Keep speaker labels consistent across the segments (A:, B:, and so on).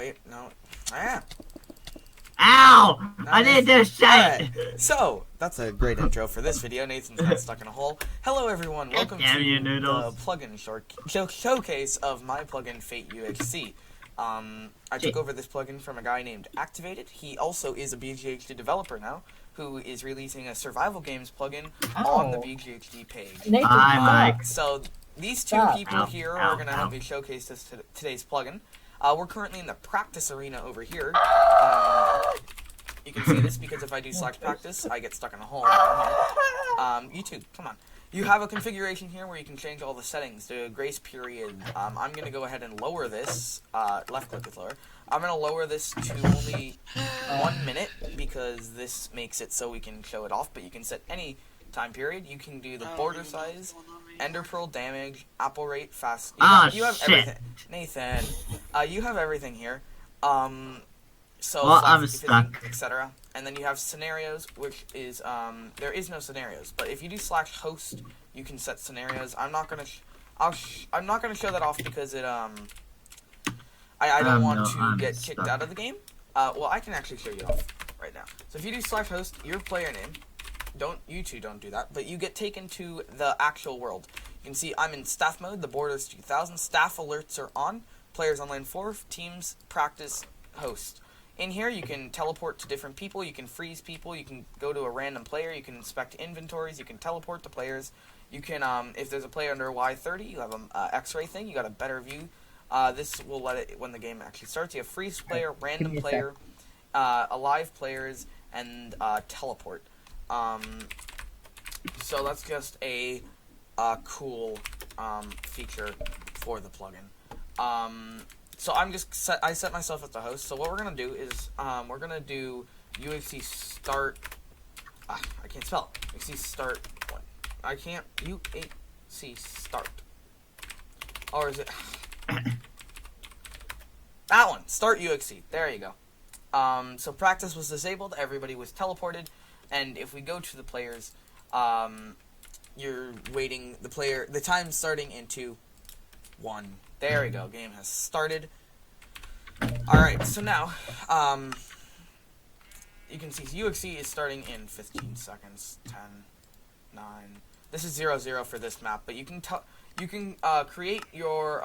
A: wait, no. Ah.
B: Ow! I need this shit!
A: Right. So, that's a great intro for this video. Nathan's not stuck in a hole. Hello everyone, welcome to the plugin showcase of my plugin FateUHC. I took over this plugin from a guy named Activated. He also is a BGHD developer now, who is releasing a survival games plugin on the BGHD page. So, these two people here are going to help me showcase today's plugin. We're currently in the practice arena over here. You can see this because if I do select practice, I get stuck in a hole. YouTube, come on. You have a configuration here where you can change all the settings. The grace period, I'm going to go ahead and lower this. Left click is lower. I'm going to lower this to only 1 minute because this makes it so we can show it off. But you can set any time period. You can do the border size, ender pearl damage, apple rate, fast. You have everything. Nathan, you have everything here. So
B: I'm stuck,
A: etc. And then you have scenarios, which is there is no scenarios, but if you do /host, you can set scenarios. I'm not gonna I'm not gonna show that off because it I don't want to get kicked out of the game. Well, I can actually show you off right now. So if you do /host, your player name. You two don't do that, but you get taken to the actual world. You can see I'm in staff mode, the border is 2000, staff alerts are on, players on lane 4, teams, practice, host. In here you can teleport to different people, you can freeze people, you can go to a random player, you can inspect inventories, you can teleport to players, you can, if there's a player under Y30, you have an X-ray thing, you got a better view. This will let it, when the game actually starts, you have freeze player, random player, alive players, and teleport. So that's just a cool feature for the plugin. So I set myself as the host. So what we're gonna do is we're gonna do UHC start. I can't spell. UHC start one. I can't UHC start. Or is it that one? Start UHC. There you go. So practice was disabled. Everybody was teleported. And if we go to the players, you're waiting, the time's starting in 2, 1. There we go, game has started. Alright, so now, you can see UHC is starting in 15 seconds, 10, 9. This is 0, 0 for this map, but you can create your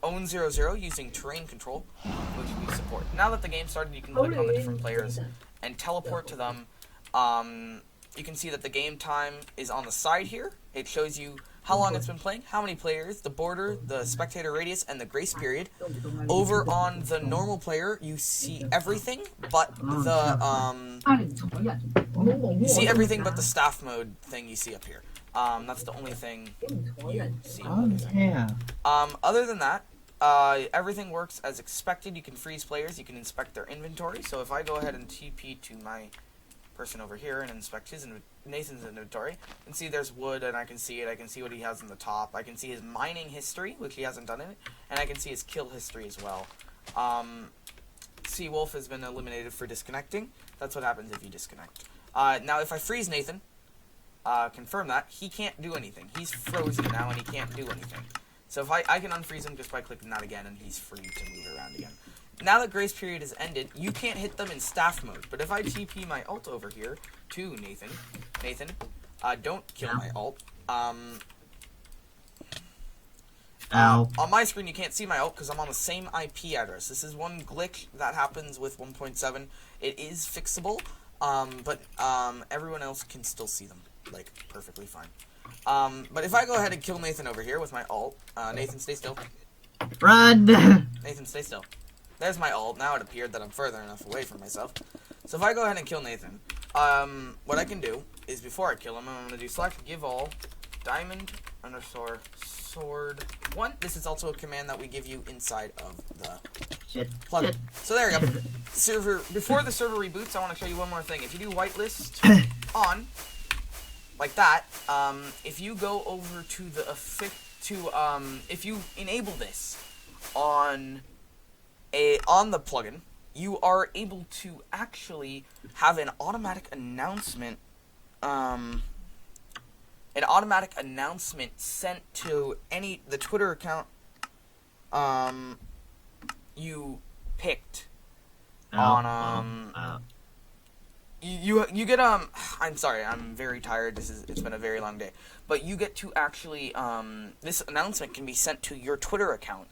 A: own 0, 0 using terrain control, which we support. Now that the game started, you can click on the different players and teleport to them. You can see that the game time is on the side here. It shows you how long it's been playing, how many players, the border, the spectator radius, and the grace period. Over on the normal player, you see everything but the staff mode thing you see up here. That's the only thing you see. Other than that, everything works as expected. You can freeze players, you can inspect their inventory. So if I go ahead and TP to my person over here and inspect Nathan's inventory, you can see there's wood and I can see it. I can see what he has in the top. I can see his mining history, which he hasn't done in it, and I can see his kill history as well. Seawolf has been eliminated for disconnecting. That's what happens if you disconnect. Now if I freeze Nathan, confirm that, he can't do anything. He's frozen now and he can't do anything. So if I can unfreeze him just by clicking that again, and he's free to move around again. Now that grace period is ended, you can't hit them in staff mode. But if I TP my ult over here to Nathan, don't kill my ult. On my screen, you can't see my ult because I'm on the same IP address. This is one glitch that happens with 1.7. It is fixable, but everyone else can still see them, like, perfectly fine. But if I go ahead and kill Nathan over here with my ult, Nathan, stay still.
B: Run!
A: Nathan, stay still. There's my ult. Now it appeared that I'm further enough away from myself. So if I go ahead and kill Nathan, what I can do is before I kill him, I'm going to do select give all diamond _ sword 1. This is also a command that we give you inside of the plugin. So there we go. Before the server reboots, I want to show you one more thing. If you do whitelist on, like that, if you go over to the if you enable this on the plugin, you are able to actually have an automatic announcement sent to the Twitter account you picked on you get I'm sorry, I'm very tired. It's been a very long day. But you get to actually this announcement can be sent to your Twitter account.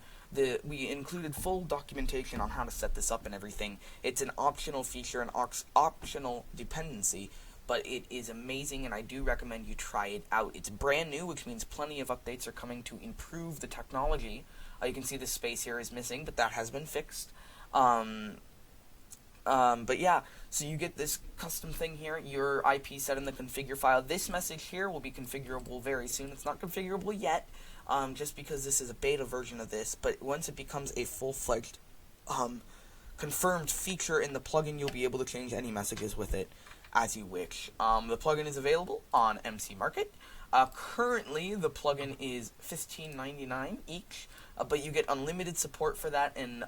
A: We included full documentation on how to set this up and everything. It's an optional feature, an optional dependency, but it is amazing, and I do recommend you try it out. It's brand new, which means plenty of updates are coming to improve the technology. You can see the space here is missing, but that has been fixed. But yeah, so you get this custom thing here, your IP set in the configure file. This message here will be configurable very soon. It's not configurable yet, just because this is a beta version of this, but once it becomes a full-fledged confirmed feature in the plugin, you'll be able to change any messages with it as you wish. The plugin is available on MC Market. Currently, the plugin is $15.99 each, but you get unlimited support for that and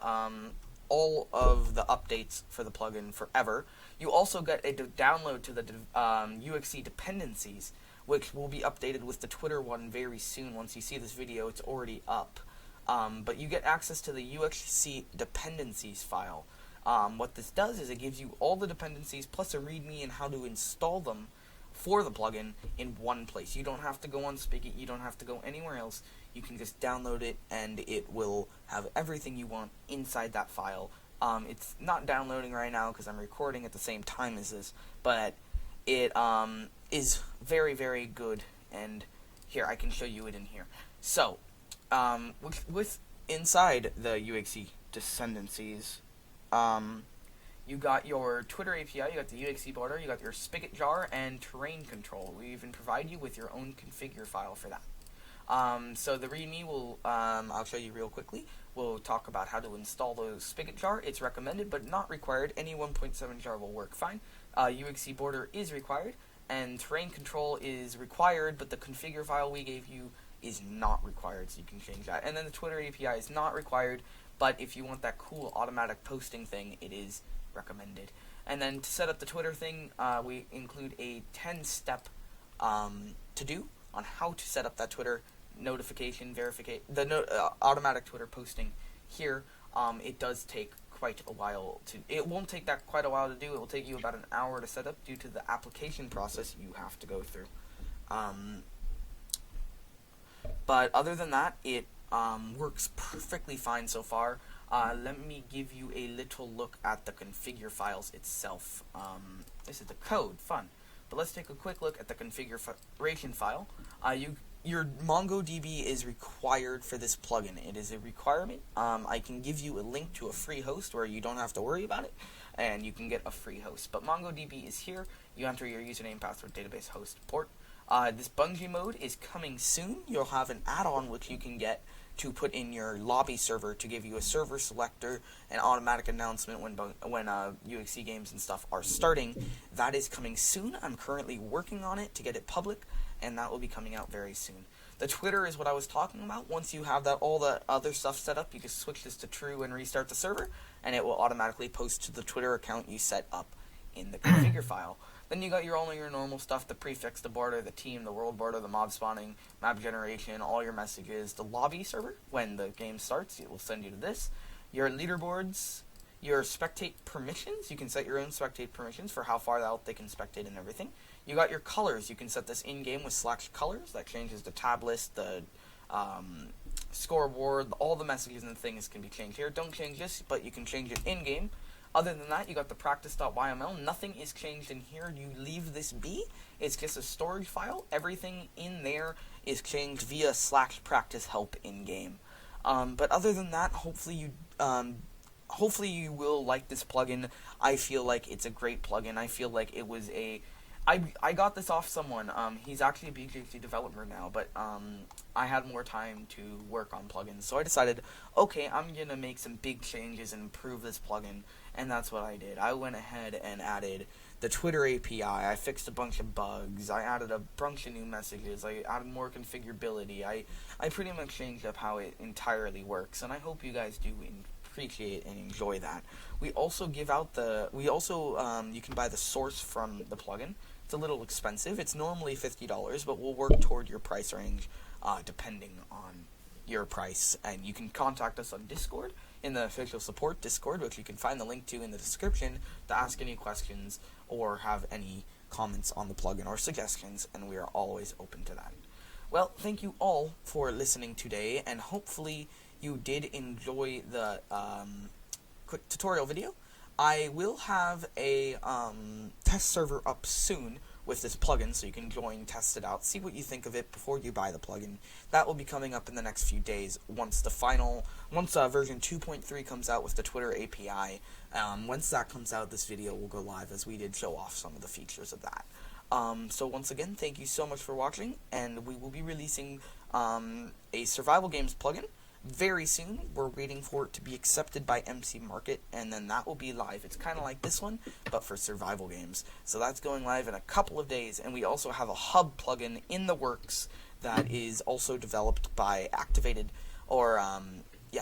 A: all of the updates for the plugin forever. You also get a download to the UXC dependencies, which will be updated with the Twitter one very soon. Once you see this video, it's already up. But you get access to the UXC dependencies file. What this does is it gives you all the dependencies plus a README and how to install them for the plugin in one place. You don't have to go on Spigot, you don't have to go anywhere else. You can just download it and it will have everything you want inside that file. It's not downloading right now because I'm recording at the same time as this, but it is very, very good, and here, I can show you it in here. So, with inside the UXC dependencies, you got your Twitter API, you got the UXC border, you got your spigot jar, and terrain control. We even provide you with your own configure file for that. So the README will, I'll show you real quickly. We'll talk about how to install the spigot jar. It's recommended, but not required. Any 1.7 jar will work fine. UXC border is required, and terrain control is required, but the configure file we gave you is not required, so you can change that. And then the Twitter API is not required, but if you want that cool automatic posting thing, it is recommended. And then to set up the Twitter thing, we include a 10-step to-do on how to set up that Twitter notification verification, automatic Twitter posting here. It does take quite a while to, it won't take that quite a while to do. It will take you about an hour to set up due to the application process you have to go through. But other than that, it works perfectly fine so far. Let me give you a little look at the configure files itself. This is the code, fun. But let's take a quick look at the configuration file. Your MongoDB is required for this plugin. It is a requirement. I can give you a link to a free host where you don't have to worry about it, and you can get a free host. But MongoDB is here. You enter your username, password, database, host, port. This Bungee mode is coming soon. You'll have an add-on which you can get to put in your lobby server to give you a server selector and automatic announcement when UXC games and stuff are starting. That is coming soon. I'm currently working on it to get it public, and that will be coming out very soon. The Twitter is what I was talking about. Once you have all the other stuff set up, you can switch this to true and restart the server, and it will automatically post to the Twitter account you set up in the configure file. Then you got all your normal stuff, the prefix, the border, the team, the world border, the mob spawning, map generation, all your messages, the lobby server. When the game starts, it will send you to this. Your leaderboards, your spectate permissions. You can set your own spectate permissions for how far out they can spectate and everything. You got your colors. You can set this in-game with /colors. That changes the tab list, the scoreboard, all the messages and things can be changed here. Don't change this, but you can change it in-game. Other than that, you got the practice.yml. Nothing is changed in here. You leave this be. It's just a storage file. Everything in there is changed via /practice help in game. But other than that, hopefully you will like this plugin. I feel like it's a great plugin. I feel like it was I got this off someone. He's actually a BGC developer now, but I had more time to work on plugins, so I decided, okay, I'm gonna make some big changes and improve this plugin, and that's what I did. I went ahead and added the Twitter API. I fixed a bunch of bugs. I added a bunch of new messages. I added more configurability. I pretty much changed up how it entirely works, and I hope you guys do appreciate and enjoy that. We also give out you can buy the source from the plugin. It's a little expensive. It's normally $50, but we'll work toward your price range depending on your price. And you can contact us on Discord in the official support Discord, which you can find the link to in the description, to ask any questions or have any comments on the plugin or suggestions, and we are always open to that. Well, thank you all for listening today, and hopefully you did enjoy the quick tutorial video. I will have a test server up soon with this plugin, so you can join, test it out, see what you think of it before you buy the plugin. That will be coming up in the next few days once version 2.3 comes out with the Twitter API. Once that comes out, this video will go live, as we did show off some of the features of that. So once again, thank you so much for watching, and we will be releasing a survival games plugin very soon. We're waiting for it to be accepted by MC Market, and then that will be live. It's kind of like this one, but for survival games. So that's going live in a couple of days, and we also have a hub plugin in the works that is also developed by Activated, or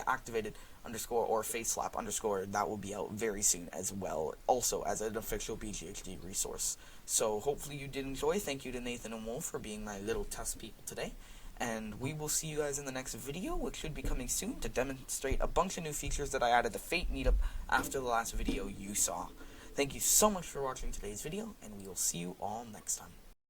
A: Activated _ or FaceSlap _ that will be out very soon as well, also as an official BGHD resource. So hopefully you did enjoy. Thank you to Nathan and Wolf for being my little test people today. And we will see you guys in the next video, which should be coming soon, to demonstrate a bunch of new features that I added to Fate Meetup after the last video you saw. Thank you so much for watching today's video, and we will see you all next time.